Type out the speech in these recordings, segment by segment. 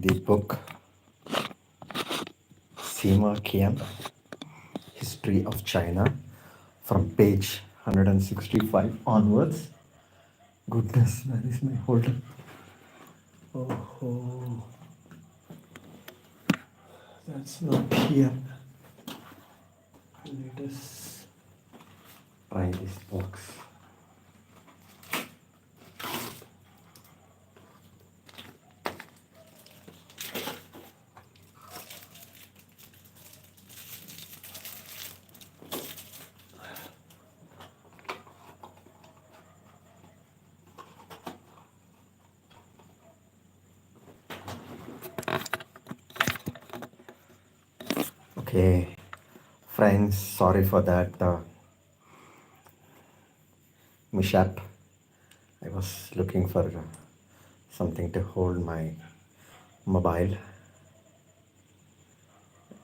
the book Sima Qian, History of China, from page 165 onwards. Goodness, where is my holder? Oh, that's not here. Let us try this box. Okay, friends, sorry for that mishap. I was looking for something to hold my mobile.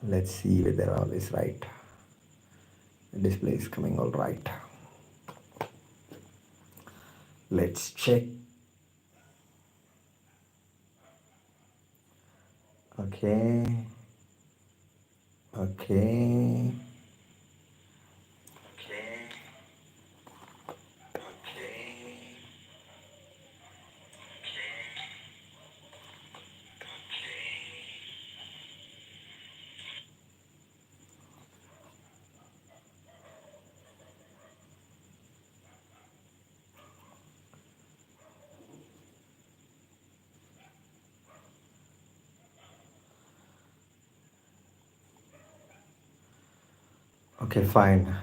Let's see whether all is right. The display is coming all right. Let's check. Okay. Okay. Okay, fine.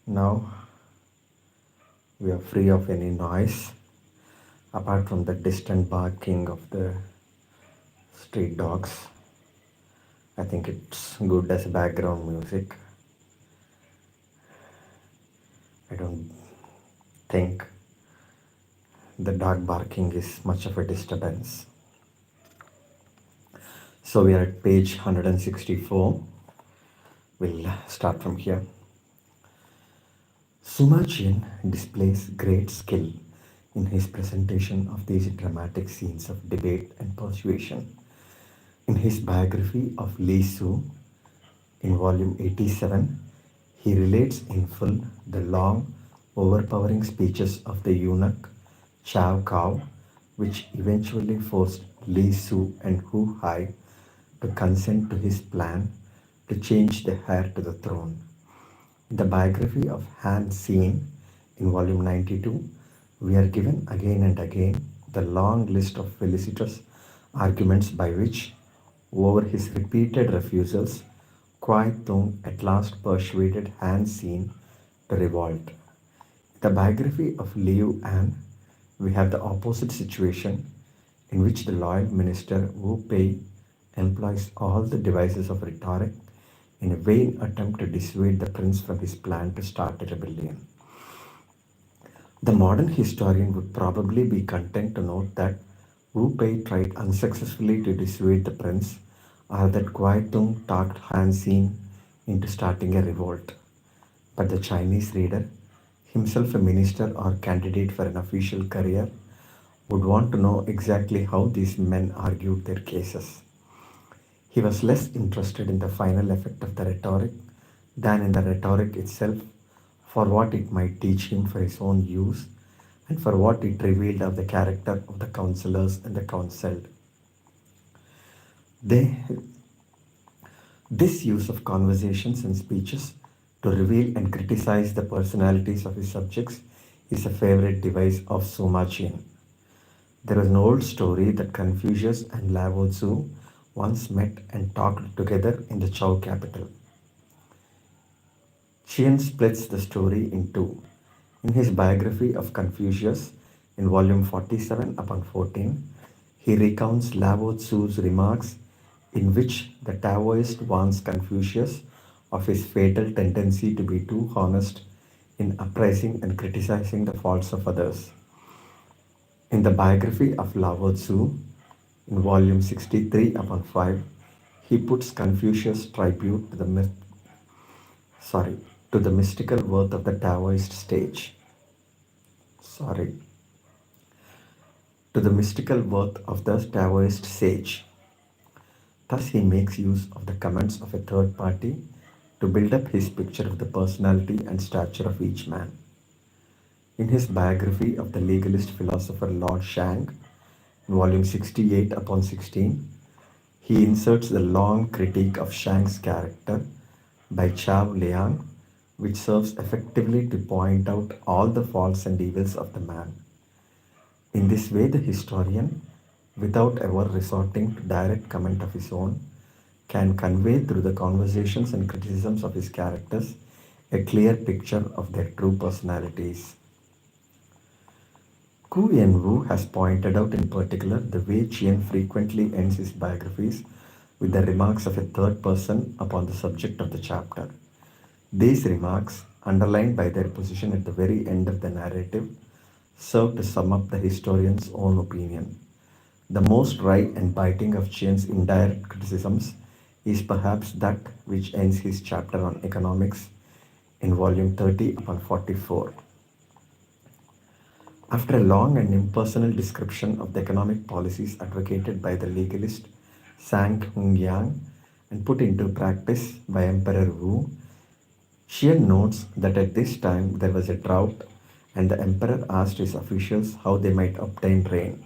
Now we are free of any noise apart from the distant barking of the street dogs. I think it's good as background music. I don't think the dog barking is much of a disturbance. So we are at page 164. We'll start from here. Sima Qian displays great skill in his presentation of these dramatic scenes of debate and persuasion. In his biography of Li Su, in volume 87, he relates in full the long, overpowering speeches of the eunuch Chao Kao, which eventually forced Li Su and Hu Hai to consent to his plan to change the heir to the throne. In the biography of Han Xin, in volume 92, we are given again and again the long list of felicitous arguments by which, over his repeated refusals, Kuai Tung at last persuaded Han Xin to revolt. In the biography of Liu An, we have the opposite situation in which the loyal minister Wu Pei employs all the devices of rhetoric in a vain attempt to dissuade the prince from his plan to start a rebellion. The modern historian would probably be content to note that Wu Pei tried unsuccessfully to dissuade the prince, or that Kuai Tung talked Han Xin into starting a revolt. But the Chinese reader, himself a minister or candidate for an official career, would want to know exactly how these men argued their cases. He was less interested in the final effect of the rhetoric than in the rhetoric itself, for what it might teach him for his own use, and for what it revealed of the character of the counselors and the counselled. This use of conversations and speeches to reveal and criticize the personalities of his subjects is a favorite device of Sima Qian. There is an old story that Confucius and Lao Tzu once met and talked together in the Chou capital. Qian splits the story in two. In his biography of Confucius, in volume 47/14, he recounts Lao Tzu's remarks in which the Taoist warns Confucius of his fatal tendency to be too honest in appraising and criticizing the faults of others. In the biography of Lao Tzu, in volume 63/5, he puts Confucius' tribute to the mystical worth of the Taoist sage. To the mystical worth of the Taoist sage. Thus, he makes use of the comments of a third party to build up his picture of the personality and stature of each man. In his biography of the legalist philosopher Lord Shang, volume 68 upon 16, he inserts the long critique of Shang's character by Chao Liang, which serves effectively to point out all the faults and evils of the man. In this way, the historian, without ever resorting to direct comment of his own, can convey through the conversations and criticisms of his characters a clear picture of their true personalities. Ku Yen Wu has pointed out in particular the way Qian frequently ends his biographies with the remarks of a third person upon the subject of the chapter. These remarks, underlined by their position at the very end of the narrative, serve to sum up the historian's own opinion. The most wry and biting of Qian's indirect criticisms is perhaps that which ends his chapter on economics in volume 30 upon 44. After a long and impersonal description of the economic policies advocated by the legalist Sang Hungyang and put into practice by Emperor Wu, Qian notes that at this time there was a drought and the emperor asked his officials how they might obtain rain.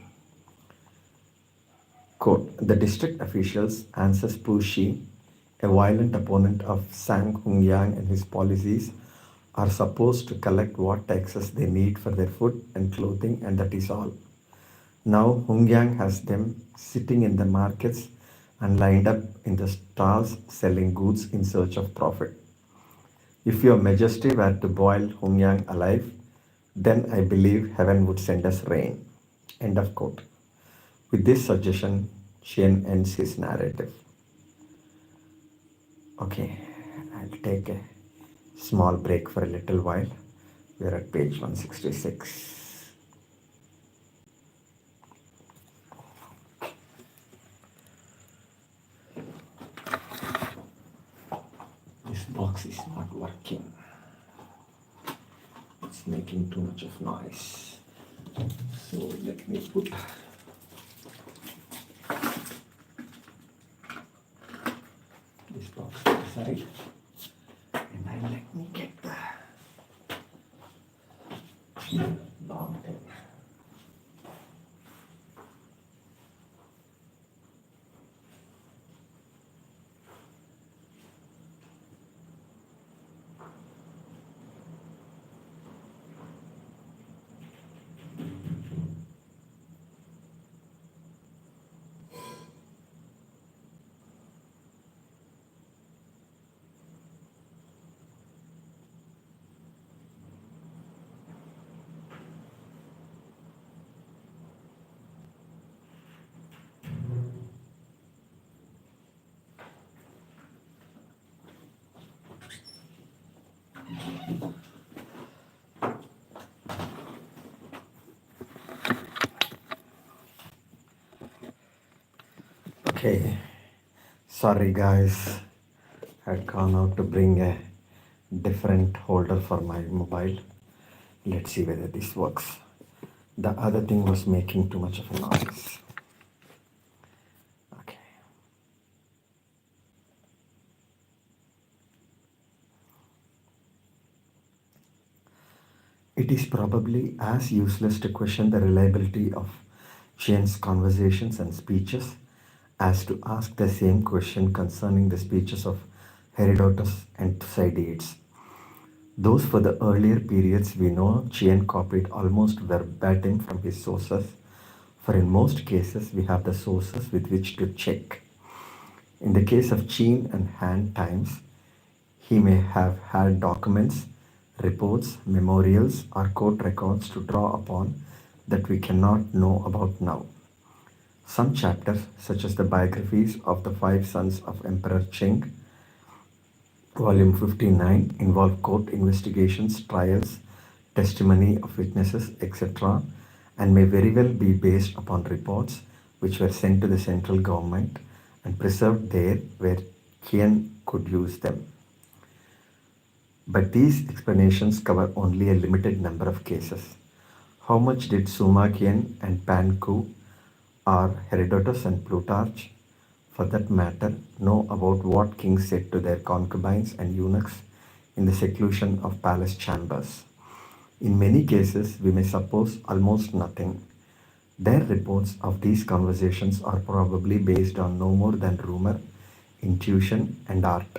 Quote, the district officials, answers Pu Shi, a violent opponent of Sang Hungyang and his policies, are supposed to collect what taxes they need for their food and clothing, and that is all. Now Hungyang has them sitting in the markets and lined up in the stalls selling goods in search of profit. If your majesty were to boil Hungyang alive, then I believe heaven would send us rain. End of quote. With this suggestion, Qian ends his narrative. Okay, I'll take a small break for a little while. We're at page 166. This box is not working. It's making too much of noise. So let me put this box aside and then let me get the long tape. Okay, sorry guys, I had gone out to bring a different holder for my mobile. Let's see whether this works. The other thing was making too much of a noise. Okay. It is probably as useless to question the reliability of Qian's conversations and speeches as to ask the same question concerning the speeches of Herodotus and Thucydides. Those for the earlier periods we know Qian copied almost verbatim from his sources, for in most cases we have the sources with which to check. In the case of Qin and Han times, he may have had documents, reports, memorials, or court records to draw upon that we cannot know about now. Some chapters, such as the biographies of the five sons of Emperor Cheng, volume 59, involve court investigations, trials, testimony of witnesses, etc., and may very well be based upon reports which were sent to the central government and preserved there where Qian could use them. But these explanations cover only a limited number of cases. How much did Sima Qian and Pan Ku or Herodotus and Plutarch, for that matter, know about what kings said to their concubines and eunuchs in the seclusion of palace chambers. In many cases, we may suppose almost nothing. Their reports of these conversations are probably based on no more than rumor, intuition, and art.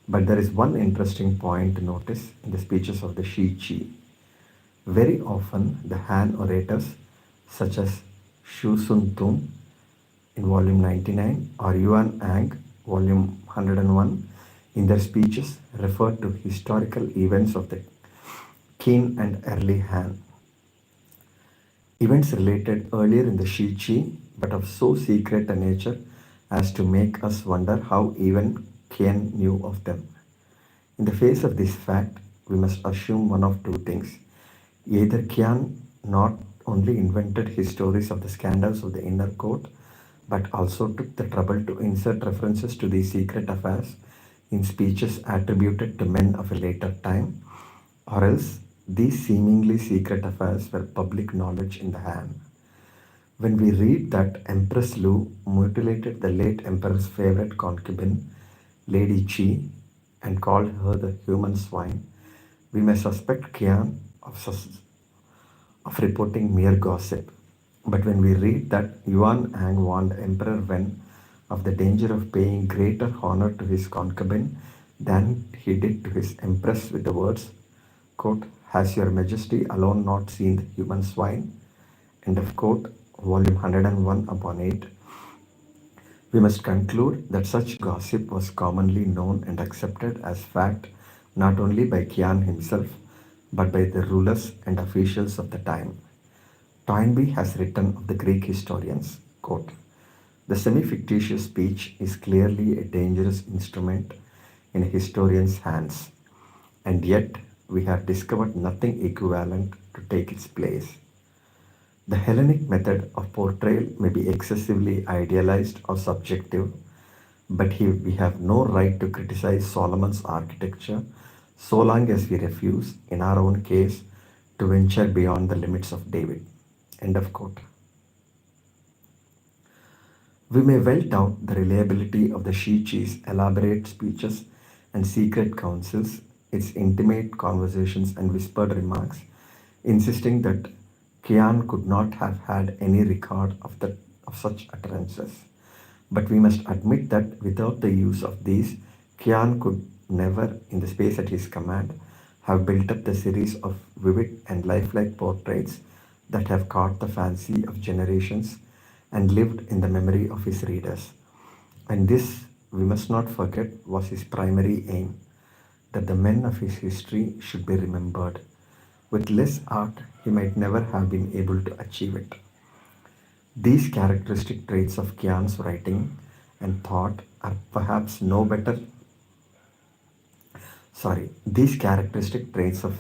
But there is one interesting point to notice in the speeches of the Shi Qi. Very often, the Han orators, such as Shu Sun Tun in volume 99 or Yuan Ang, volume 101, in their speeches refer to historical events of the Qin and early Han. Events related earlier in the Shi Qi, but of so secret a nature as to make us wonder how even Qian knew of them. In the face of this fact, we must assume one of two things. Either Qian not only invented his stories of the scandals of the inner court, but also took the trouble to insert references to these secret affairs in speeches attributed to men of a later time, or else these seemingly secret affairs were public knowledge in the Han. When we read that Empress Lu mutilated the late emperor's favorite concubine, Lady Qi, and called her the human swine, we may suspect Qian of reporting mere gossip. But when we read that Yuan Ang warned Emperor Wen of the danger of paying greater honor to his concubine than he did to his empress with the words, quote, "Has your majesty alone not seen the human swine?" End of quote, volume 101 upon 8. We must conclude that such gossip was commonly known and accepted as fact not only by Qian himself, but by the rulers and officials of the time. Toynbee has written of the Greek historians, quote, "The semi-fictitious speech is clearly a dangerous instrument in a historian's hands, and yet we have discovered nothing equivalent to take its place. The Hellenic method of portrayal may be excessively idealized or subjective, but we have no right to criticize Solomon's architecture so long as we refuse, in our own case, to venture beyond the limits of David." End of quote. We may well doubt the reliability of the Shi Qi's elaborate speeches and secret councils, its intimate conversations and whispered remarks, insisting that Qian could not have had any record of such utterances. But we must admit that without the use of these, Qian could never, in the space at his command, have built up the series of vivid and lifelike portraits that have caught the fancy of generations and lived in the memory of his readers. And this, we must not forget, was his primary aim, that the men of his history should be remembered. With less art, he might never have been able to achieve it. These characteristic traits of Qian's writing and thought are perhaps no better. These characteristic traits of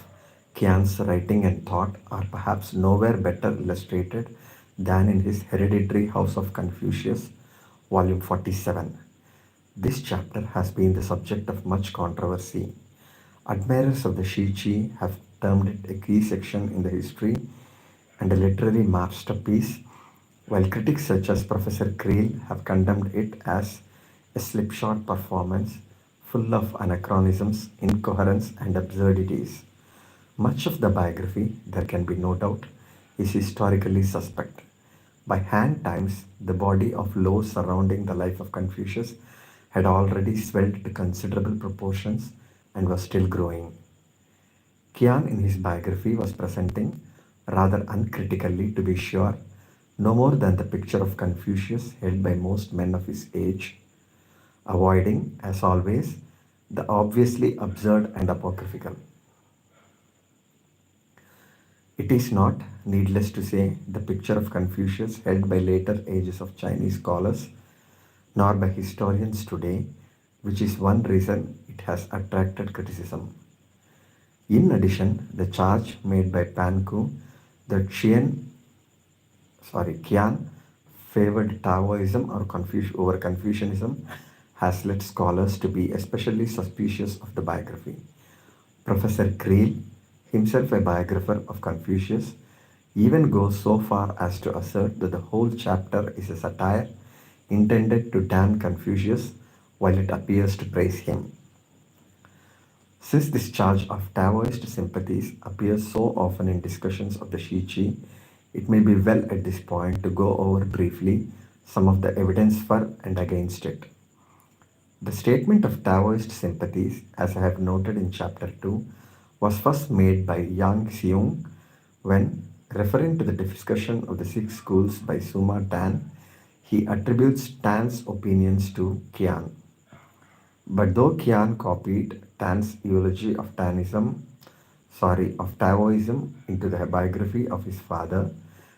Qian's writing and thought are perhaps nowhere better illustrated than in his Hereditary House of Confucius, volume 47. This chapter has been the subject of much controversy. Admirers of the Shi Qi have termed it a key section in the history and a literary masterpiece, while critics such as Professor Creel have condemned it as a slipshod performance full of anachronisms, incoherence, and absurdities. Much of the biography, there can be no doubt, is historically suspect. By Han times, the body of law surrounding the life of Confucius had already swelled to considerable proportions and was still growing. Qian in his biography was presenting, rather uncritically to be sure, no more than the picture of Confucius held by most men of his age, avoiding, as always, the obviously absurd and apocryphal. It is not, needless to say, the picture of Confucius held by later ages of Chinese scholars, nor by historians today, which is one reason it has attracted criticism. In addition, the charge made by Panku that Qian favored Taoism or over Confucianism has led scholars to be especially suspicious of the biography. Professor Creel, himself a biographer of Confucius, even goes so far as to assert that the whole chapter is a satire intended to damn Confucius while it appears to praise him. Since this charge of Taoist sympathies appears so often in discussions of the Shichi, it may be well at this point to go over briefly some of the evidence for and against it. The statement of Taoist sympathies, as I have noted in chapter 2, was first made by Yang Xiong when, referring to the discussion of the six schools by Sima Tan, he attributes Tan's opinions to Qian. But though Qian copied Tan's eulogy of of Taoism into the biography of his father,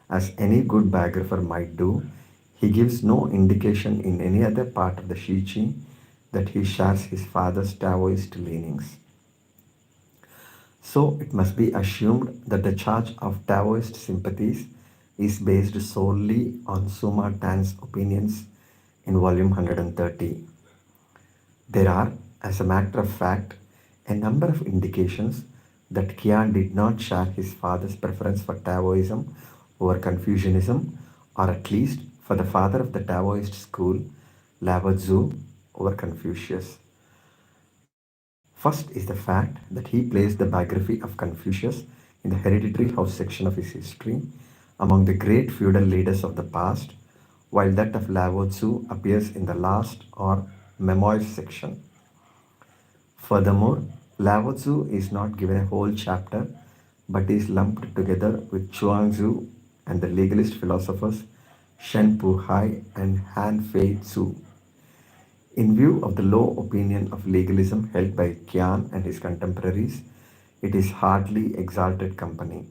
as any good biographer might do, he gives no indication in any other part of the Shichi that he shares his father's Taoist leanings. So it must be assumed that the charge of Taoist sympathies is based solely on Suma Tan's opinions in volume 130. There are, as a matter of fact, a number of indications that Qian did not share his father's preference for Taoism over Confucianism, or at least for the father of the Taoist school, Lao Tzu, over Confucius. First is the fact that he placed the biography of Confucius in the hereditary house section of his history among the great feudal leaders of the past, while that of Lao Tzu appears in the last or memoirs section. Furthermore, Lao Tzu is not given a whole chapter but is lumped together with Chuang-Tzu and the legalist philosophers Shen Puhai and Han Fei Tzu. In view of the low opinion of legalism held by Qian and his contemporaries, it is hardly exalted company.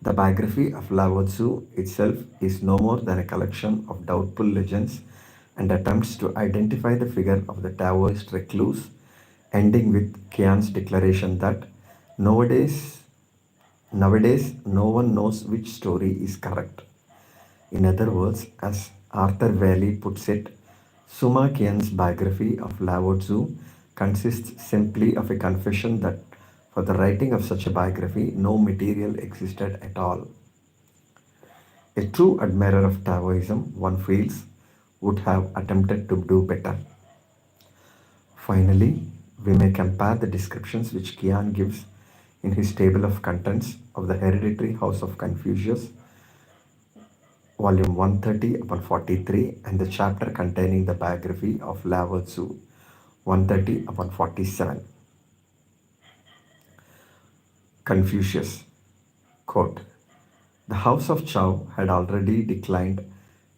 The biography of Lao Tzu itself is no more than a collection of doubtful legends and attempts to identify the figure of the Taoist recluse, ending with Qian's declaration that nowadays, nowadays no one knows which story is correct. In other words, as Arthur Waley puts it, Sima Qian's biography of Lao Tzu consists simply of a confession that for the writing of such a biography, no material existed at all. A true admirer of Taoism, one feels, would have attempted to do better. Finally, we may compare the descriptions which Qian gives in his table of contents of the hereditary house of Confucius, volume 130 upon 43, and the chapter containing the biography of Lao Tzu, 130 upon 47. Confucius, quote, "The house of Chow had already declined,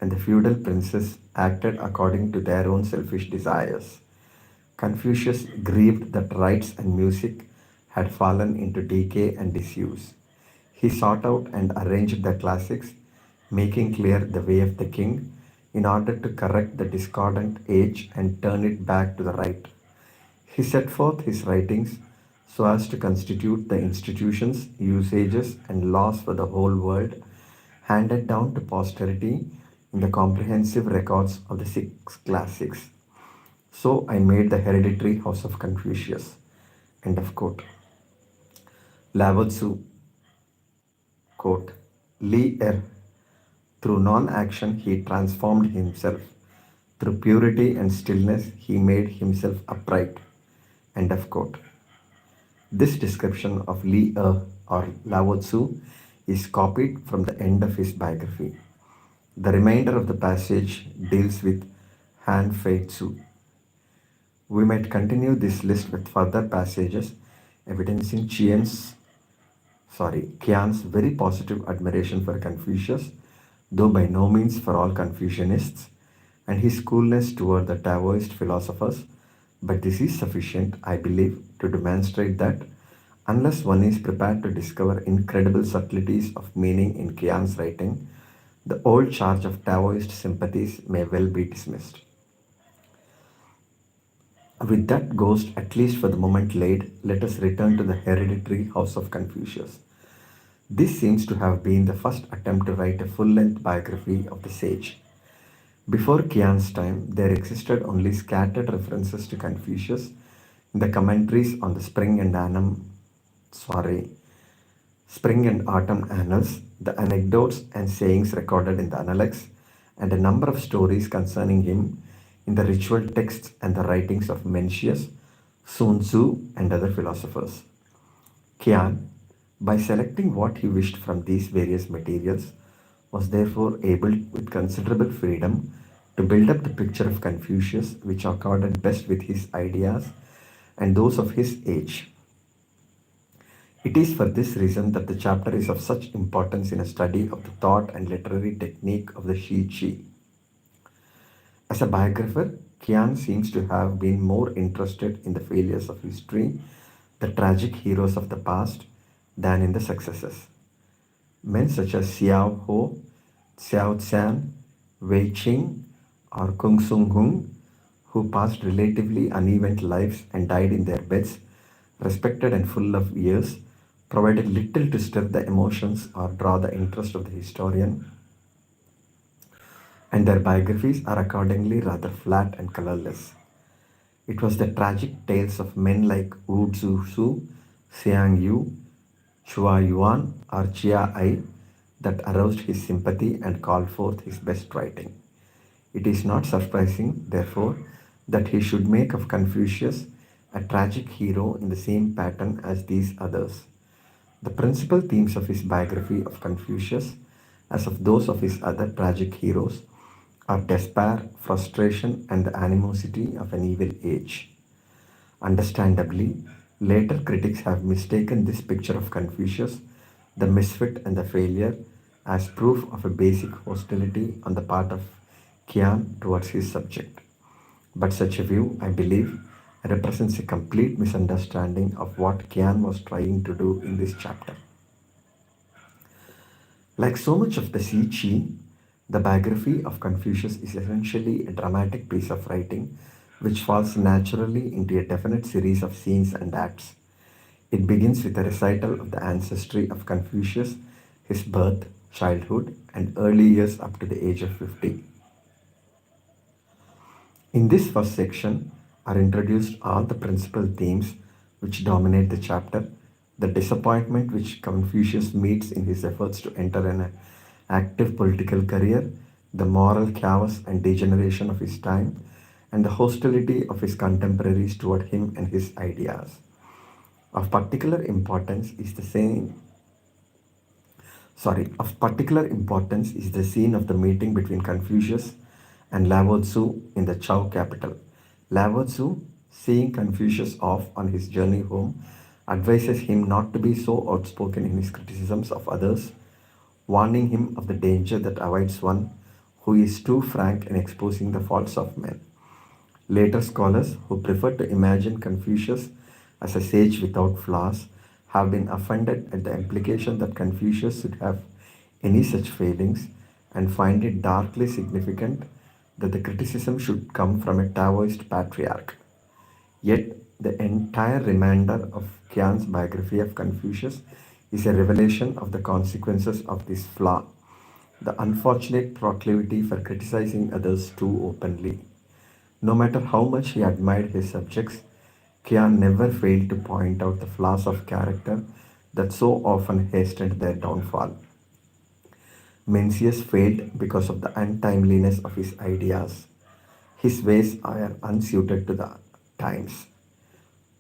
and the feudal princes acted according to their own selfish desires. Confucius grieved that rites and music had fallen into decay and disuse. He sought out and arranged the classics, making clear the way of the king, in order to correct the discordant age and turn it back to the right. He set forth his writings so as to constitute the institutions, usages, and laws for the whole world, handed down to posterity in the comprehensive records of the six classics. So I made the hereditary house of Confucius." End of quote. Lao Tzu, quote, "Li Er, through non-action he transformed himself. Through purity and stillness he made himself upright." End of quote. This description of Li Er or Lao Tzu is copied from the end of his biography. The remainder of the passage deals with Han Fei Tzu. We might continue this list with further passages evidencing Qian's very positive admiration for Confucius, though by no means for all Confucianists, and his coolness toward the Taoist philosophers, but this is sufficient, I believe, to demonstrate that unless one is prepared to discover incredible subtleties of meaning in Qian's writing, the old charge of Taoist sympathies may well be dismissed. With that ghost at least for the moment laid, let us return to the hereditary house of Confucius. This seems to have been the first attempt to write a full-length biography of the sage. Before Qian's time, there existed only scattered references to Confucius in the commentaries on the Spring and Autumn Annals, the anecdotes and sayings recorded in the Analects, and a number of stories concerning him in the ritual texts and the writings of Mencius, Sun Tzu, and other philosophers. Qian, by selecting what he wished from these various materials, was therefore able with considerable freedom to build up the picture of Confucius which accorded best with his ideas and those of his age. It is for this reason that the chapter is of such importance in a study of the thought and literary technique of the Shi. As a biographer, Qian seems to have been more interested in the failures of history, the tragic heroes of the past, than in the successes. Men such as Xiao Ho, Xiao Qian, Wei Qing, or Kung Sung Hung, who passed relatively uneven lives and died in their beds, respected and full of years, provided little to stir the emotions or draw the interest of the historian, and their biographies are accordingly rather flat and colorless. It was the tragic tales of men like Wu Zhu, Xiang Yu, Chua Yuan, or Chia Ai that aroused his sympathy and called forth his best writing. It is not surprising, therefore, that he should make of Confucius a tragic hero in the same pattern as these others. The principal themes of his biography of Confucius, as of those of his other tragic heroes, are despair, frustration, and the animosity of an evil age. Understandably, later critics have mistaken this picture of Confucius, the misfit and the failure, as proof of a basic hostility on the part of Qian towards his subject. But such a view, I believe, represents a complete misunderstanding of what Qian was trying to do in this chapter. Like so much of the Qi, the biography of Confucius is essentially a dramatic piece of writing which falls naturally into a definite series of scenes and acts. It begins with a recital of the ancestry of Confucius, his birth, childhood, and early years up to the age of 50. In this first section are introduced all the principal themes which dominate the chapter, the disappointment which Confucius meets in his efforts to enter an active political career, the moral chaos and degeneration of his time, and the hostility of his contemporaries toward him and his ideas. Of particular importance is the scene of the meeting between Confucius and Lao Tzu in the Chao capital. Lao Tzu, seeing Confucius off on his journey home, advises him not to be so outspoken in his criticisms of others, warning him of the danger that awaits one who is too frank in exposing the faults of men. Later scholars who prefer to imagine Confucius as a sage without flaws have been offended at the implication that Confucius should have any such failings and find it darkly significant that the criticism should come from a Taoist patriarch. Yet, the entire remainder of Qian's biography of Confucius is a revelation of the consequences of this flaw, the unfortunate proclivity for criticizing others too openly. No matter how much he admired his subjects, Qian never failed to point out the flaws of character that so often hastened their downfall. Mencius failed because of the untimeliness of his ideas. His ways are unsuited to the times.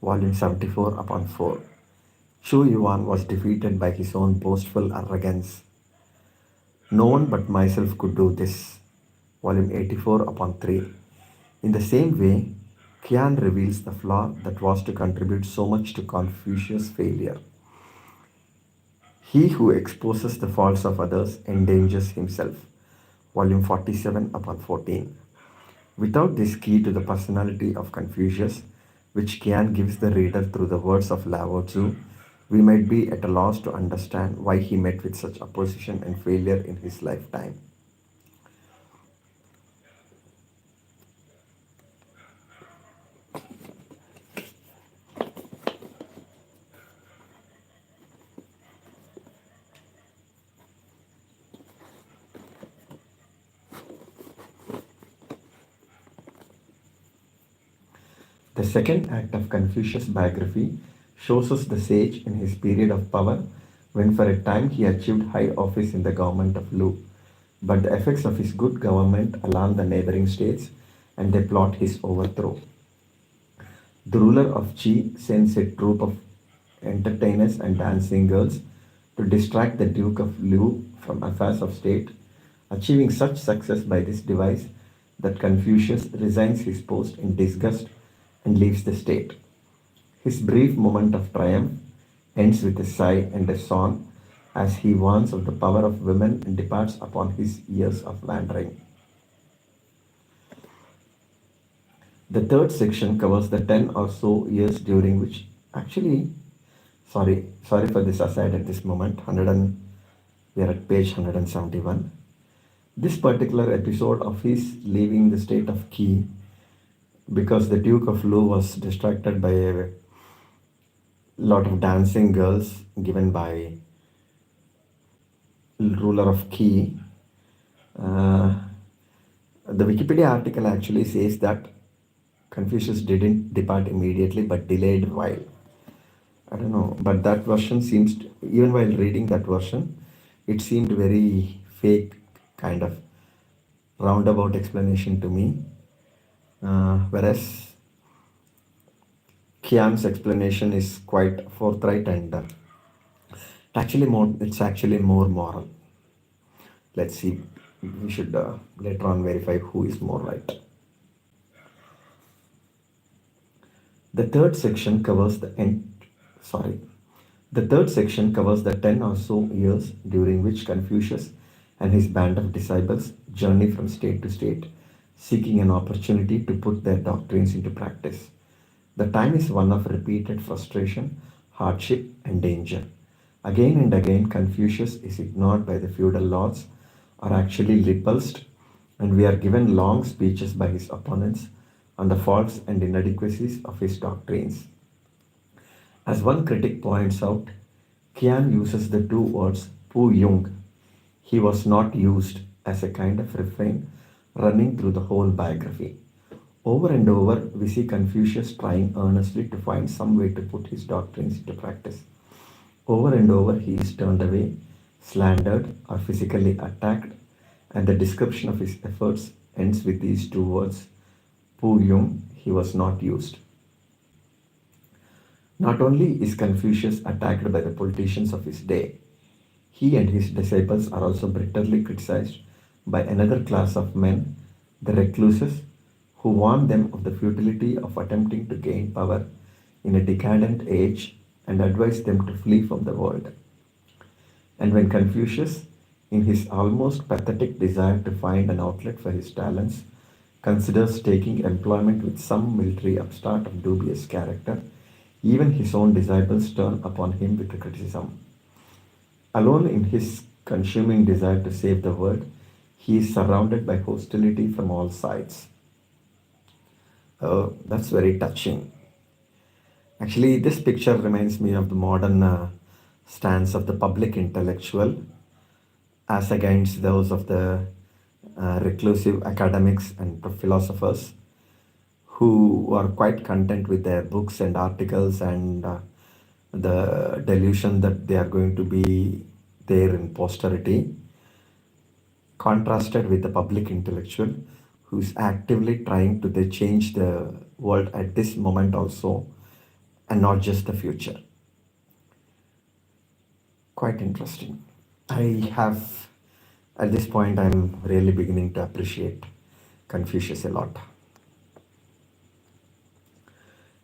Volume 74 upon 4. Chu Yuan was defeated by his own boastful arrogance. No one but myself could do this. Volume 84 upon 3. In the same way, Qian reveals the flaw that was to contribute so much to Confucius' failure. He who exposes the faults of others endangers himself. Volume 47 upon 14. Without this key to the personality of Confucius, which Qian gives the reader through the words of Lao Tzu, we might be at a loss to understand why he met with such opposition and failure in his lifetime. The second act of Confucius' biography shows us the sage in his period of power when for a time he achieved high office in the government of Lu. but the effects of his good government alarm the neighboring states and they plot his overthrow. The ruler of Qi sends a troop of entertainers and dancing girls to distract the Duke of Liu from affairs of state, achieving such success by this device that Confucius resigns his post in disgust and leaves the state. His brief moment of triumph ends with a sigh and a song as he warns of the power of women and departs upon his years of wandering. The third section covers the 10 or so years during which, actually, sorry for this aside at this moment, we are at page 171. This particular episode of his leaving the state of Qi because the Duke of Lu was distracted by a lot of dancing girls given by ruler of Qi. Uh, the Wikipedia article actually says that Confucius didn't depart immediately but delayed a while. I don't know, but that version seems, even while reading that version, it seemed very fake, kind of roundabout explanation to me. Whereas Qian's explanation is quite forthright and it's actually more moral. Let's see, we should later on verify who is more right. The third section covers sorry. The third section covers the 10 or so years during which Confucius and his band of disciples journey from state to state, seeking an opportunity to put their doctrines into practice. The time is one of repeated frustration, hardship, and danger. Again and again, Confucius is ignored by the feudal lords, or actually repulsed, and we are given long speeches by his opponents on the faults and inadequacies of his doctrines. As one critic points out, Qian uses the two words pu yung. He was not used as a kind of refrain running through the whole biography. Over and over, we see Confucius trying earnestly to find some way to put his doctrines into practice. Over and over, he is turned away, slandered, or physically attacked, and the description of his efforts ends with these two words pu yung, he was not used. Not only is Confucius attacked by the politicians of his day, he and his disciples are also bitterly criticized by another class of men, the recluses, who warn them of the futility of attempting to gain power in a decadent age and advise them to flee from the world. And when Confucius, in his almost pathetic desire to find an outlet for his talents, considers taking employment with some military upstart of dubious character, even his own disciples turn upon him with criticism. Alone in his consuming desire to save the world, he is surrounded by hostility from all sides. Oh, that's very touching. Actually, this picture reminds me of the modern stance of the public intellectual as against those of the reclusive academics and philosophers who are quite content with their books and articles and the delusion that they are going to be there in posterity, contrasted with the public intellectual who is actively trying to change the world at this moment also and not just the future. Quite interesting. I have, at this point, I'm really beginning to appreciate Confucius a lot.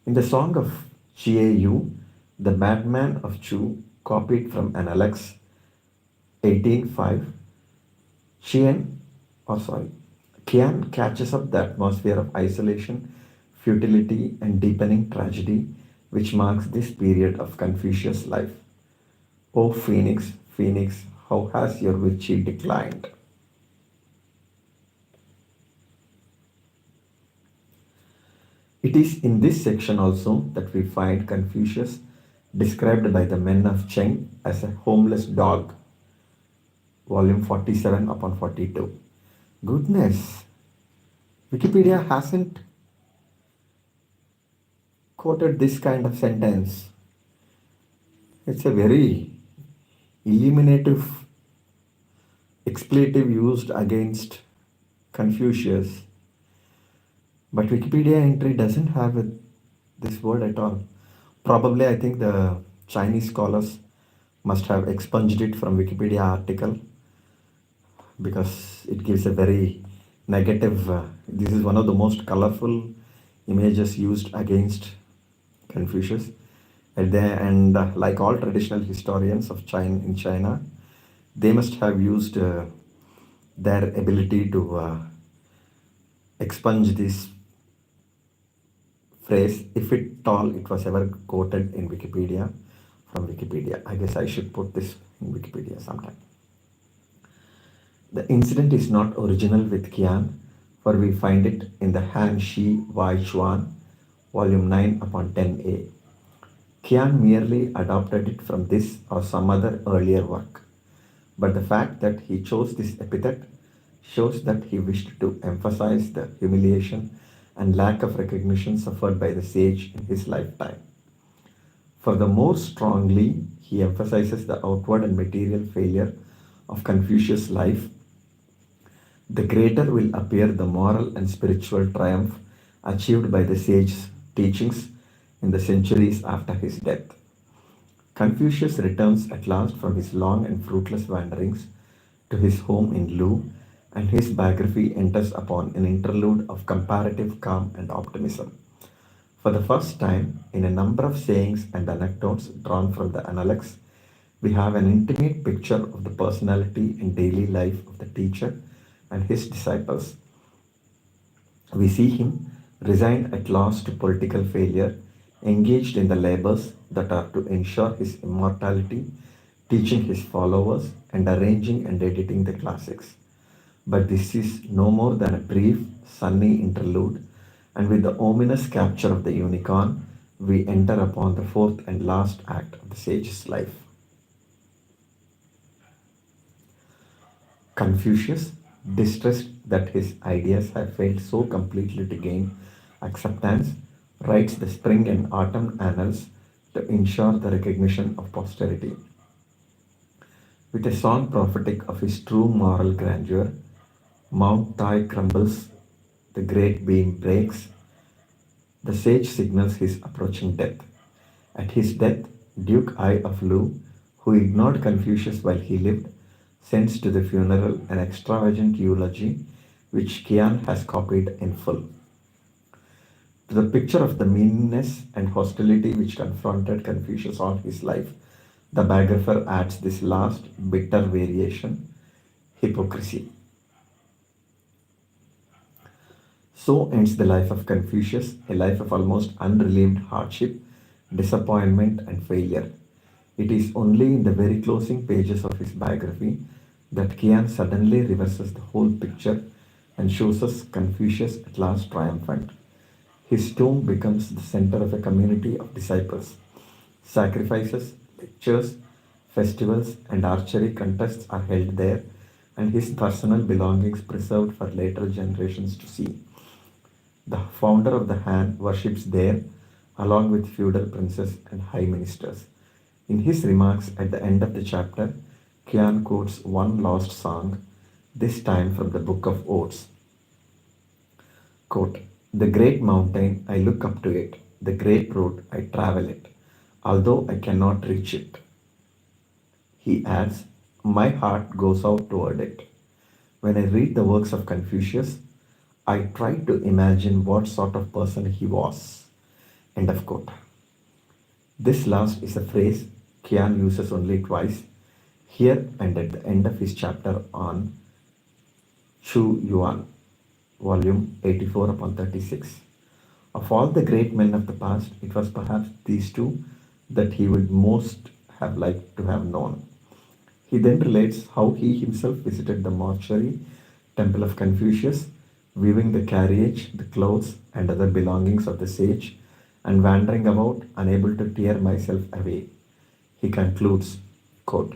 In the Song of Chiayu, the madman of Chu, copied from an Alex 18:5, Qian, Qian catches up the atmosphere of isolation, futility, and deepening tragedy which marks this period of Confucius' life. O Phoenix, Phoenix, how has your virtue declined? It is in this section also that we find Confucius described by the men of Cheng as a homeless dog. Volume 47 upon 42. Goodness, Wikipedia hasn't quoted this kind of sentence. It's a very illuminative expletive used against Confucius, but Wikipedia entry doesn't have this word at all. Probably, I think the Chinese scholars must have expunged it from Wikipedia article because it gives a very negative. This is one of the most colorful images used against Confucius. And like all traditional historians of China in China, they must have used their ability to expunge this phrase, if it all it was ever quoted in Wikipedia from Wikipedia. I guess I should put this in Wikipedia sometime. The incident is not original with Qian, for we find it in the Han Shi Wai Chuan, volume 9 upon 10a. Qian merely adopted it from this or some other earlier work, but the fact that he chose this epithet shows that he wished to emphasize the humiliation and lack of recognition suffered by the sage in his lifetime. For the more strongly he emphasizes the outward and material failure of Confucius' life, the greater will appear the moral and spiritual triumph achieved by the sage's teachings in the centuries after his death. Confucius returns at last from his long and fruitless wanderings to his home in Lu, and his biography enters upon an interlude of comparative calm and optimism. For the first time, in a number of sayings and anecdotes drawn from the Analects, we have an intimate picture of the personality and daily life of the teacher and his disciples. We see him resigned at last to political failure, engaged in the labors that are to ensure his immortality, teaching his followers, and arranging and editing the classics. But this is no more than a brief, sunny interlude, and with the ominous capture of the unicorn, we enter upon the fourth and last act of the sage's life. Confucius, distressed that his ideas have failed so completely to gain acceptance, writes the spring and autumn annals to ensure the recognition of posterity. With a song prophetic of his true moral grandeur, Mount Tai crumbles, the great beam breaks, the sage signals his approaching death. At his death, Duke Ai of Lu, who ignored Confucius while he lived, sends to the funeral an extravagant eulogy which Qian has copied in full. To the picture of the meanness and hostility which confronted Confucius all his life, the biographer adds this last bitter variation: hypocrisy. So ends the life of Confucius, a life of almost unrelieved hardship, disappointment, and failure. It is only in the very closing pages of his biography that Qian suddenly reverses the whole picture and shows us Confucius at last triumphant. His tomb becomes the center of a community of disciples. Sacrifices, lectures, festivals, and archery contests are held there, and his personal belongings preserved for later generations to see. The founder of the Han worships there, along with feudal princes and high ministers. In his remarks at the end of the chapter, Qian quotes one lost song, this time from the Book of Odes. Quote, "The great mountain, I look up to it. The great road, I travel it, although I cannot reach it." He adds, "My heart goes out toward it." When I read the works of Confucius, I try to imagine what sort of person he was. End of quote. This last is a phrase Qian uses only twice, here and at the end of his chapter on Chu Yuan, volume 84 upon 36. Of all the great men of the past, it was perhaps these two that he would most have liked to have known. He then relates how he himself visited the mortuary temple of Confucius, viewing the carriage, the clothes, and other belongings of the sage, and wandering about, unable to tear myself away. He concludes, quote,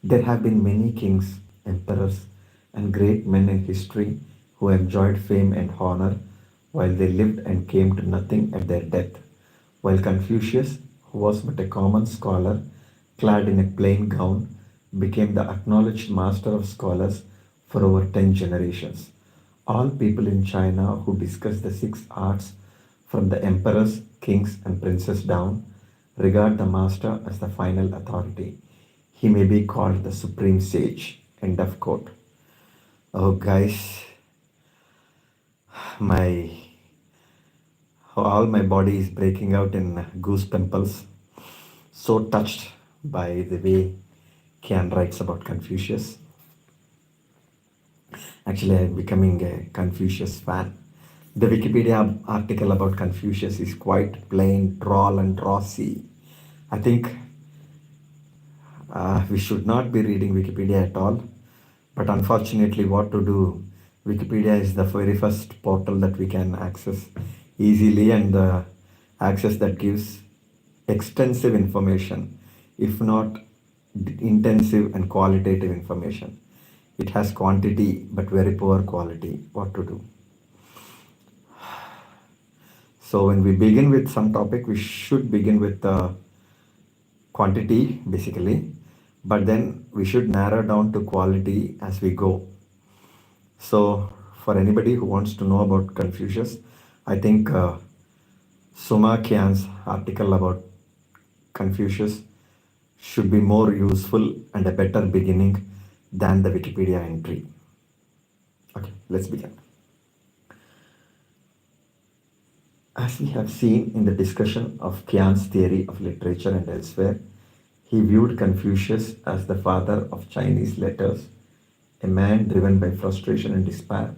"There have been many kings, emperors, and great men in history who enjoyed fame and honor while they lived and came to nothing at their death, while Confucius, who was but a common scholar, clad in a plain gown, became the acknowledged master of scholars for over 10 generations. All people in China who discuss the six arts, from the emperors, kings, and princes down, regard the master as the final authority. He may be called the supreme sage. End of quote. Oh, guys, my all my body is breaking out in goose pimples. So touched by the way Qian writes about Confucius. Actually, I'm becoming a Confucius fan. The Wikipedia article about Confucius is quite plain, droll, and drossy. I think we should not be reading Wikipedia at all. But unfortunately, what to do? Wikipedia is the very first portal that we can access easily, and the access that gives extensive information, if not intensive and qualitative information. It has quantity but very poor quality. What to do? So when we begin with some topic, we should begin with quantity basically, but then we should narrow down to quality as we go. So for anybody who wants to know about Confucius, I think Sima Qian's article about Confucius should be more useful and a better beginning than the Wikipedia entry. Okay, let's begin. As we have seen in the discussion of Qian's theory of literature and elsewhere, he viewed Confucius as the father of Chinese letters, a man driven by frustration and despair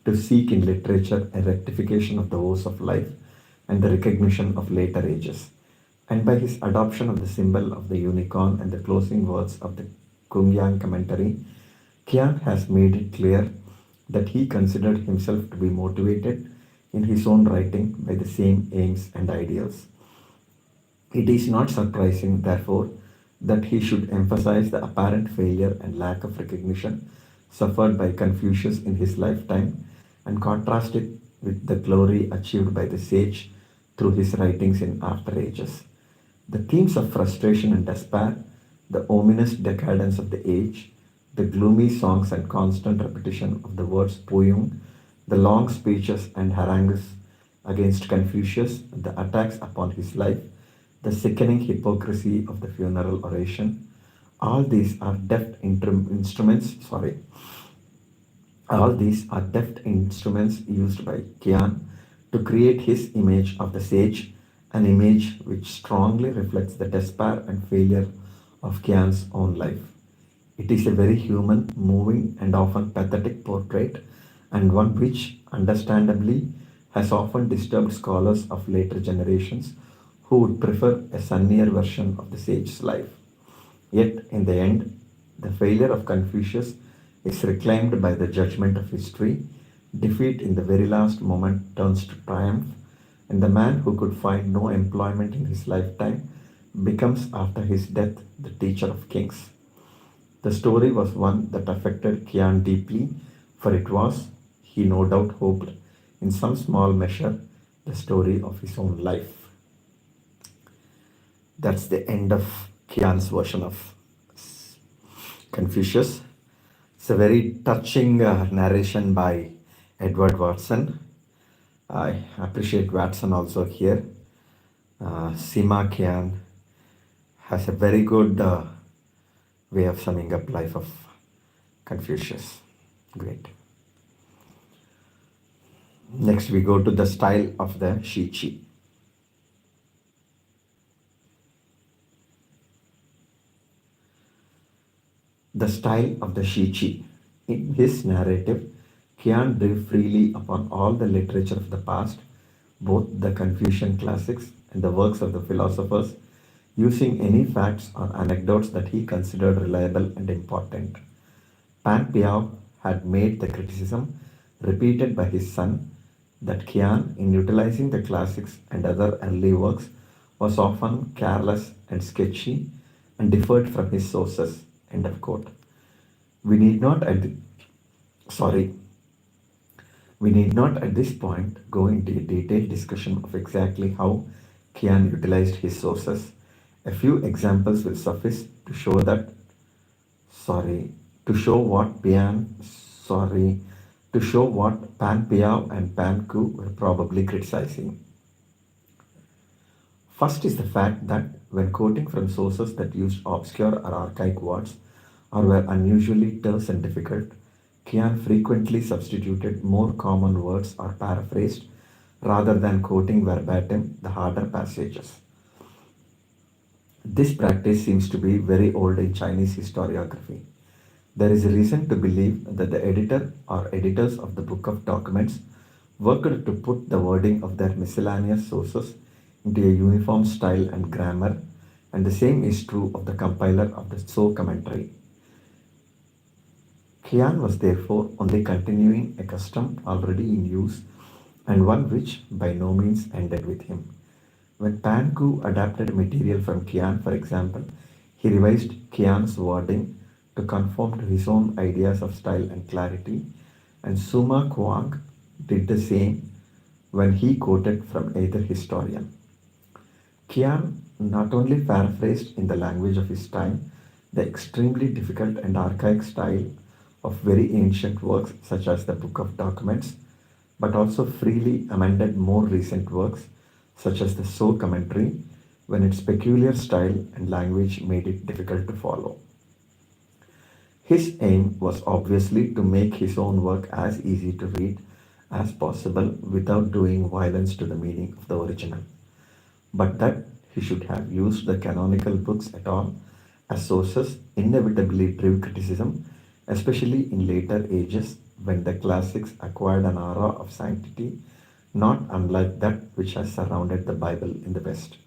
to seek in literature a rectification of the woes of life and the recognition of later ages. And by his adoption of the symbol of the unicorn and the closing words of the Kungyang commentary, Qian has made it clear that he considered himself to be motivated in his own writing by the same aims and ideals. It is not surprising, therefore, that he should emphasize the apparent failure and lack of recognition suffered by Confucius in his lifetime and contrast it with the glory achieved by the sage through his writings in after ages. The themes of frustration and despair, the ominous decadence of the age, the gloomy songs and constant repetition of the words Puyung, the long speeches and harangues against Confucius, the attacks upon his life, the sickening hypocrisy of the funeral oration, all these are deft instruments used by Qian to create his image of the sage, an image which strongly reflects the despair and failure of Qian's own life. It is a very human, moving, and often pathetic portrait, and one which, understandably, has often disturbed scholars of later generations who would prefer a sunnier version of the sage's life. Yet, in the end, the failure of Confucius is reclaimed by the judgment of history. Defeat in the very last moment turns to triumph, and the man who could find no employment in his lifetime becomes, after his death, the teacher of kings. The story was one that affected Qian deeply, for it was, he no doubt hoped, in some small measure, the story of his own life. That's the end of Qian's version of Confucius. It's a very touching narration by Edward Watson. I appreciate Watson also here. Sima Qian has a very good way of summing up life of Confucius. Great. Next we go to the style of the Shiqi. The style of the Shiqi. In his narrative, Qian drew freely upon all the literature of the past, both the Confucian classics and the works of the philosophers, using any facts or anecdotes that he considered reliable and important. Pan Piao had made the criticism, repeated by his son, that Qian, in utilizing the classics and other early works, was often careless and sketchy and differed from his sources. End of quote. We need not at this point go into a detailed discussion of exactly how Qian utilized his sources. A few examples will suffice to show that sorry, to show what sorry, to show what Pan Piao and Pan Ku were probably criticizing. First is the fact that when quoting from sources that used obscure or archaic words or were unusually terse and difficult, Qian frequently substituted more common words or paraphrased rather than quoting verbatim the harder passages. This practice seems to be very old in Chinese historiography. There is reason to believe that the editor or editors of the Book of Documents worked to put the wording of their miscellaneous sources into a uniform style and grammar, and the same is true of the compiler of the So commentary. Qian was therefore only continuing a custom already in use and one which by no means ended with him. When Pan Ku adapted material from Qian, for example, he revised Qian's wording to conform to his own ideas of style and clarity, and Sima Qian did the same when he quoted from either historian. Qian not only paraphrased in the language of his time the extremely difficult and archaic style of very ancient works such as the Book of Documents, but also freely amended more recent works such as the So commentary when its peculiar style and language made it difficult to follow. His aim was obviously to make his own work as easy to read as possible without doing violence to the meaning of the original, but that he should have used the canonical books at all as sources inevitably drew criticism, especially in later ages when the classics acquired an aura of sanctity not unlike that which has surrounded the Bible in the West.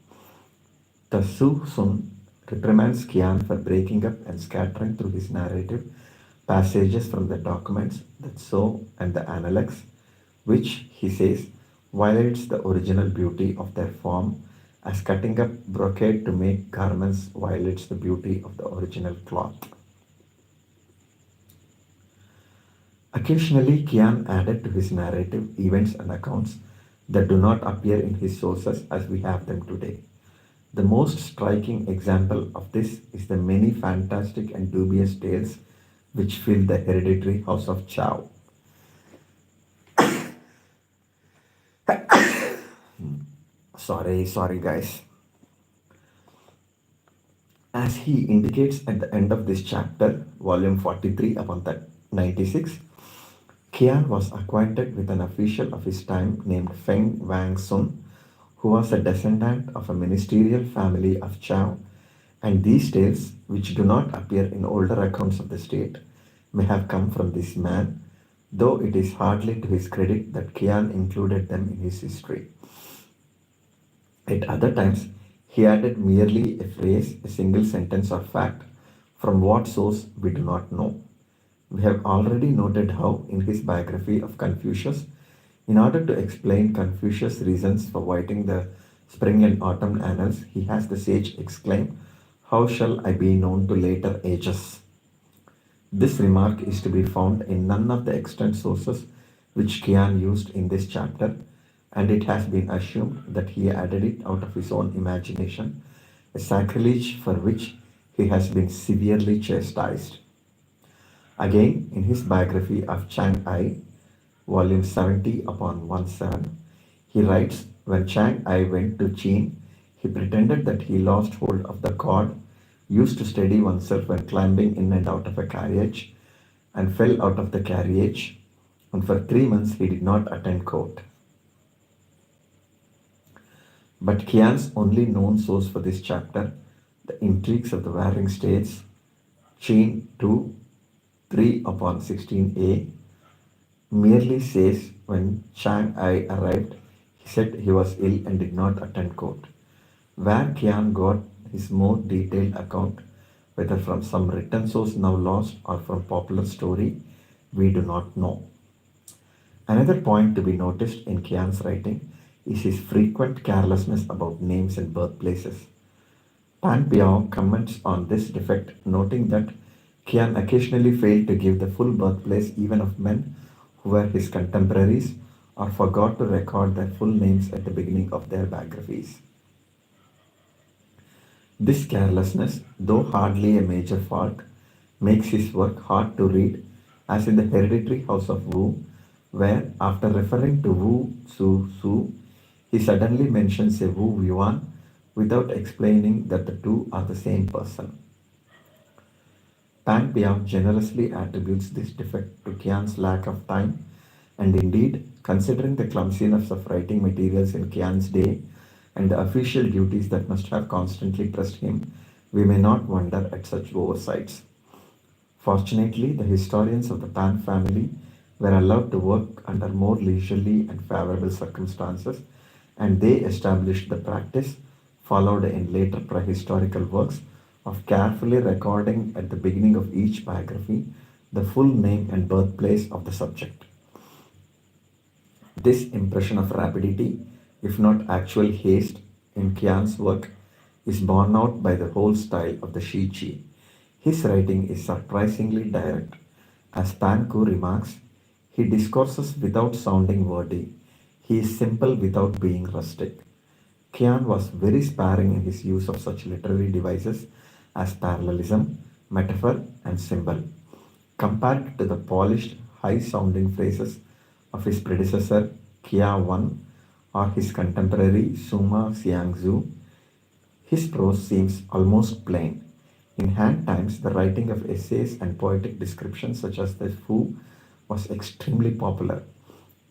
The Su Sun reprimands Qian for breaking up and scattering through his narrative passages from the documents that So and the Analects, which, he says, violates the original beauty of their form, as cutting up brocade to make garments violates the beauty of the original cloth. Occasionally, Qian added to his narrative events and accounts that do not appear in his sources as we have them today. The most striking example of this is the many fantastic and dubious tales which fill the hereditary house of Chow. Sorry, guys. As he indicates at the end of this chapter, volume 43 upon that 96, Qian was acquainted with an official of his time named Feng Wang Sun, who was a descendant of a ministerial family of Chow, and these tales, which do not appear in older accounts of the state, may have come from this man, though it is hardly to his credit that Qian included them in his history. At other times, he added merely a phrase, a single sentence or fact, from what source we do not know. We have already noted how, in his biography of Confucius, in order to explain Confucius' reasons for writing the spring and autumn annals, he has the sage exclaim, "How shall I be known to later ages?" This remark is to be found in none of the extant sources which Qian used in this chapter, and it has been assumed that he added it out of his own imagination, a sacrilege for which he has been severely chastised. Again, in his biography of Chiang Ai, volume 70 upon 17, he writes, when Chiang Ai went to Qin, he pretended that he lost hold of the cord used to steady oneself when climbing in and out of a carriage, and fell out of the carriage, and for 3 months he did not attend court. But Qian's only known source for this chapter, the intrigues of the warring states, Qin 2, 3 upon 16a, merely says when Chiang Ai arrived, he said he was ill and did not attend court. Where Qian got his more detailed account, whether from some written source now lost or from popular story, we do not know. Another point to be noticed in Qian's writing is his frequent carelessness about names and birthplaces. Pan Piao comments on this defect, noting that Qian occasionally failed to give the full birthplace even of men who were his contemporaries or forgot to record their full names at the beginning of their biographies. This carelessness, though hardly a major fault, makes his work hard to read, as in the hereditary house of Wu, where, after referring to Wu Su Su, he suddenly mentions a Wu Yuan without explaining that the two are the same person. Pan Piao generously attributes this defect to Qian's lack of time, and indeed, considering the clumsiness of writing materials in Qian's day and the official duties that must have constantly pressed him, we may not wonder at such oversights. Fortunately, the historians of the Pan family were allowed to work under more leisurely and favorable circumstances, and they established the practice, followed in later prehistorical works, of carefully recording at the beginning of each biography the full name and birthplace of the subject. This impression of rapidity, if not actual haste, in Qian's work is borne out by the whole style of the Shi Chi. His writing is surprisingly direct. As Panku remarks, he discourses without sounding wordy. He is simple without being rustic. Qian was very sparing in his use of such literary devices as parallelism, metaphor, and symbol. Compared to the polished, high-sounding phrases of his predecessor Kia Wan or his contemporary Suma Xiangzu, his prose seems almost plain. In Han times, the writing of essays and poetic descriptions such as the Fu was extremely popular.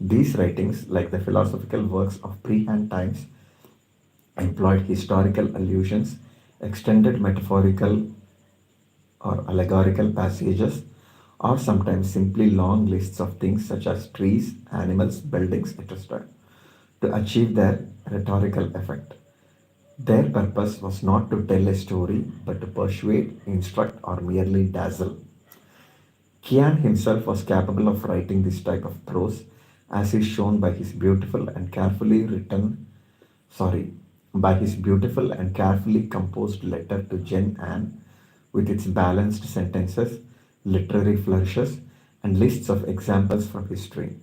These writings, like the philosophical works of pre-Han times, employed historical allusions, extended metaphorical or allegorical passages, or sometimes simply long lists of things such as trees, animals, buildings, etc., to achieve their rhetorical effect. Their purpose was not to tell a story, but to persuade, instruct, or merely dazzle. Qian himself was capable of writing this type of prose, as is shown by his beautiful and carefully written, sorry, by his beautiful and carefully composed letter to Jen Anne, with its balanced sentences, literary flourishes, and lists of examples from history.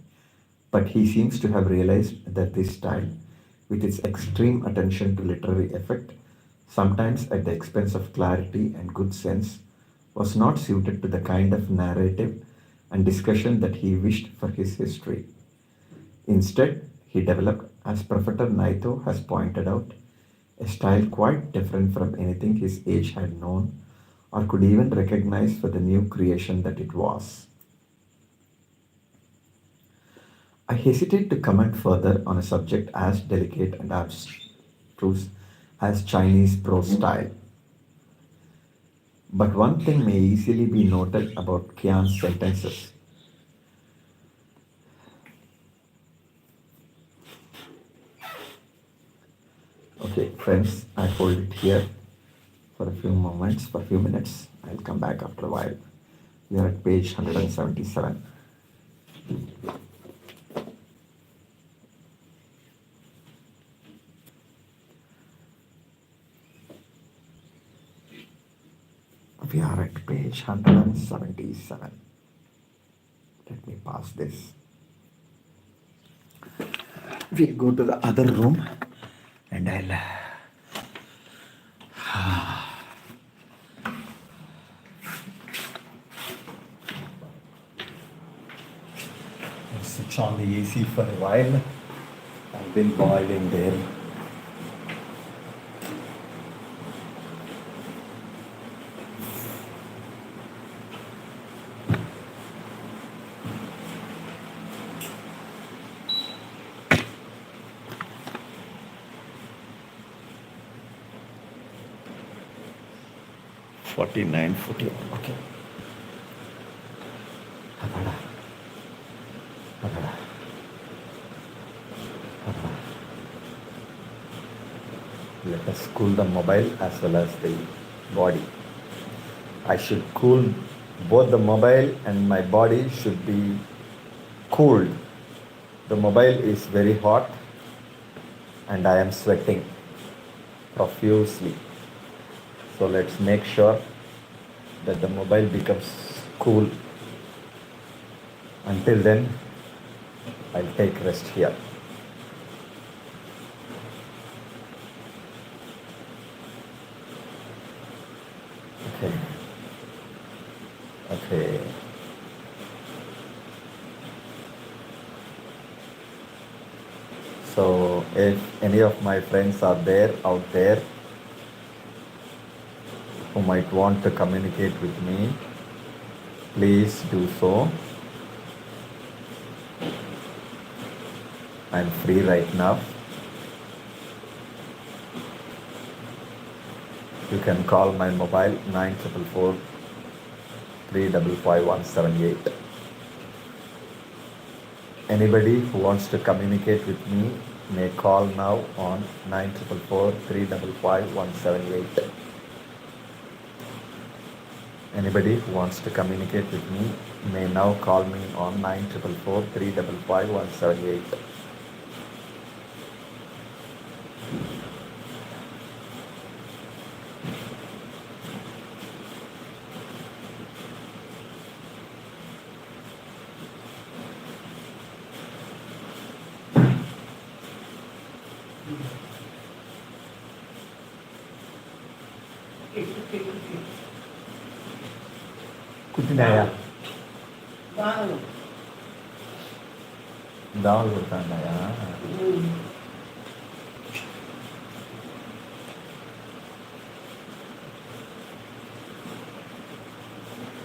But he seems to have realized that this style, with its extreme attention to literary effect, sometimes at the expense of clarity and good sense, was not suited to the kind of narrative and discussion that he wished for his history. Instead, he developed, as Professor Naito has pointed out, a style quite different from anything his age had known or could even recognize for the new creation that it was. I hesitate to comment further on a subject as delicate and abstruse as Chinese prose style. But one thing may easily be noted about Qian's sentences. Okay, friends, I hold it here for a few moments, for a few minutes. I'll come back after a while. We are at page 177. We are at page 177. Let me pass this. We'll go to the other room and I'll switch on the AC for a while. I've been boiling there. Okay. Let us cool the mobile as well as the body. I should cool both the mobile and my body should be cooled. The mobile is very hot and I am sweating profusely. So let's make sure that the mobile becomes cool. Until then, I'll take rest here. Okay. So if any of my friends are there out there who might want to communicate with me, please do so. I'm free right now. You can call my mobile 9443555178. Anybody who wants to communicate with me may call now on 9443555178. Anybody who wants to communicate with me may now call me on 9443555178. కుట్టినాయా దోమలు కుడుతున్నాయా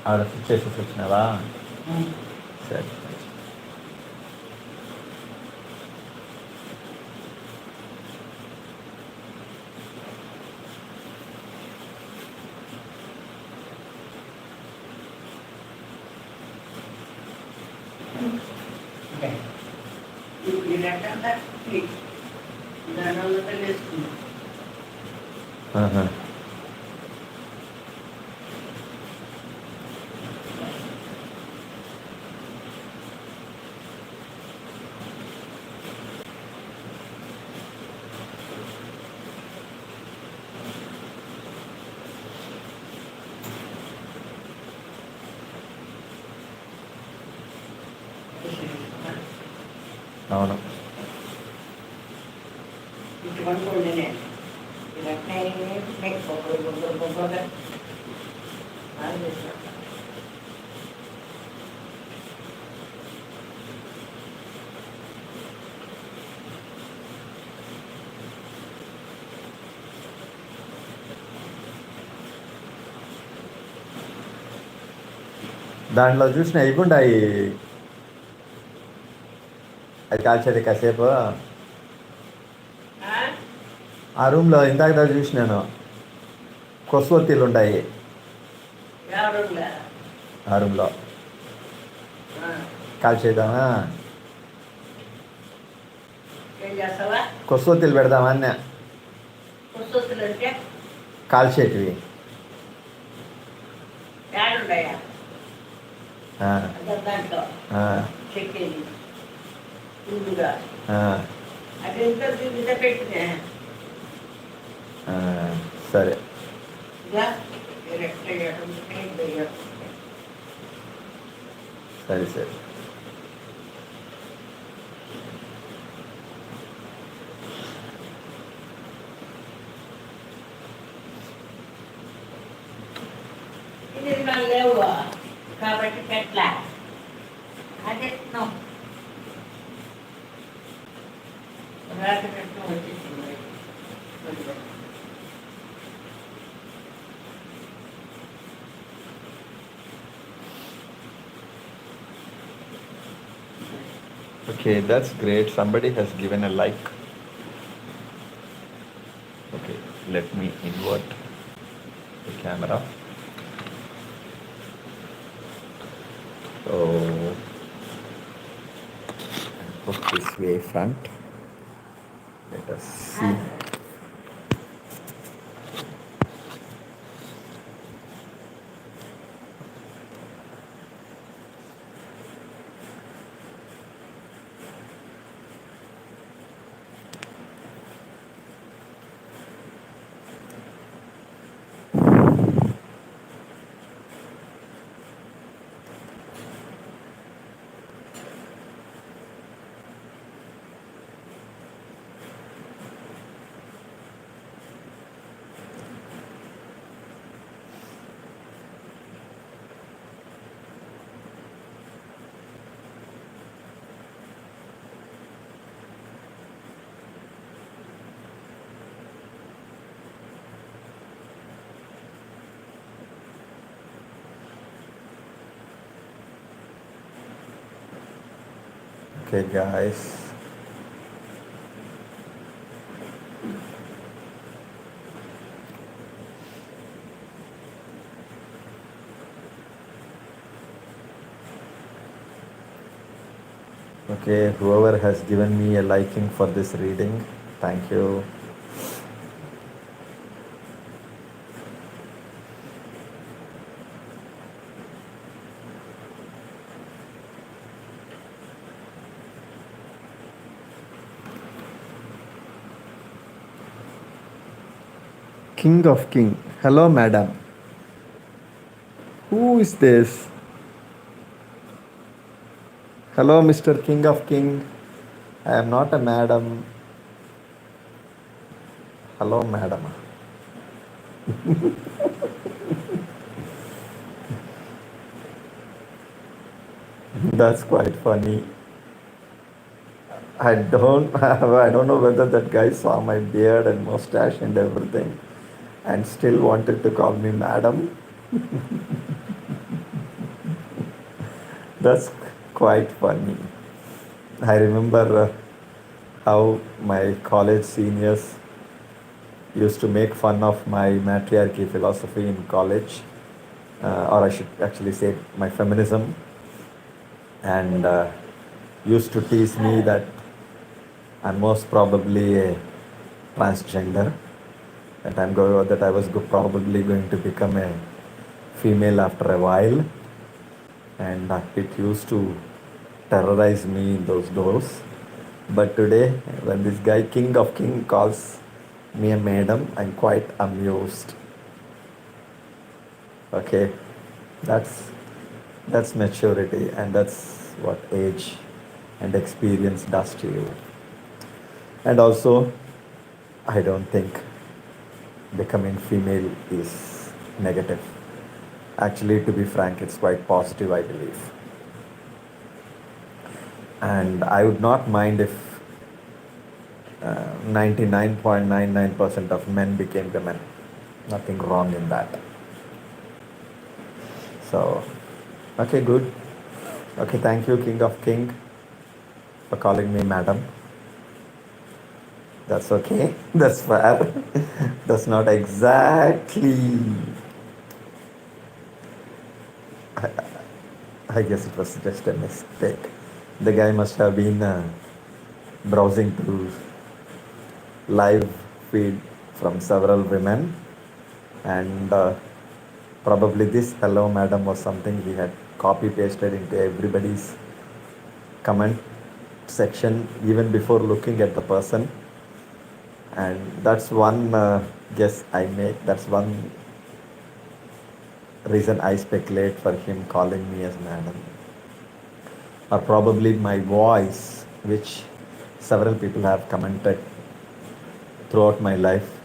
ఆడ switch చేసేసి వచ్చినావా సరే అవును దాంట్లో చూసిన ఇవ్వండి అది కాల్చేది కాసేపు ఆ రూమ్లో ఇందాక దాకా చూసినాను కొస్వత్తిలు ఉన్నాయి ఆ రూమ్లో కాల్చేద్దామా కొస్వత్తిలు పెడదామా అన్న కాల్చేటివి సరే సరే సరే లేవు కాబట్టి పెట్టలే అదే వచ్చేసింది. Okay, that's great. Somebody has given a like. Okay, let me invert the camera. So, put this way front. Let us see. Okay, guys. Okay, whoever has given me a liking for this reading, thank you. King of King. Hello, madam. Who is this? Hello, Mr. King of King. I am not a madam. Hello, madam. That's quite funny. I don't know whether that guy saw my beard and mustache and everything and still wanted to call me madam. That's quite funny. I remember how my college seniors used to make fun of my matriarchy philosophy in college, or I should actually say my feminism, and used to tease me that I'm most probably a transgender, that I was probably going to become a female after a while, and it used to terrorize me in those days. But today, when this guy, King of King, calls me a madam, I'm quite amused. Okay, that's that's maturity, and that's what age and experience does to you. And also, I don't think becoming female is negative. Actually, to be frank, it's quite positive, I believe. And I would not mind if 99.99% of men became women. Nothing wrong in that. So, okay, good. Okay, thank you, King of King, for calling me madam. That's okay. That's fair. That's not exactly. I guess it was just a mistake. The guy must have been browsing through live feed from several women, and probably this hello madam was something he had copy pasted into everybody's comment section even before looking at the person. And that's one guess I make. That's one reason I speculate for him calling me as madam. Or probably my voice, which several people have commented throughout my life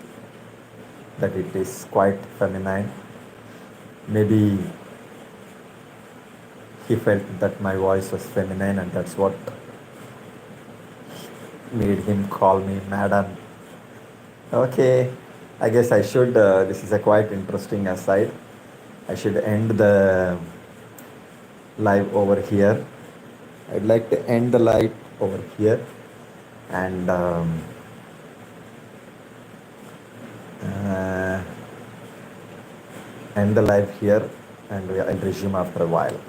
that it is quite feminine. Maybe he felt that my voice was feminine, and that's what made him call me madam. Okay, I guess I should, this is a quite interesting aside. I should end the live over here. I'd like to end the live over here and end the live here, and I'll resume after a while.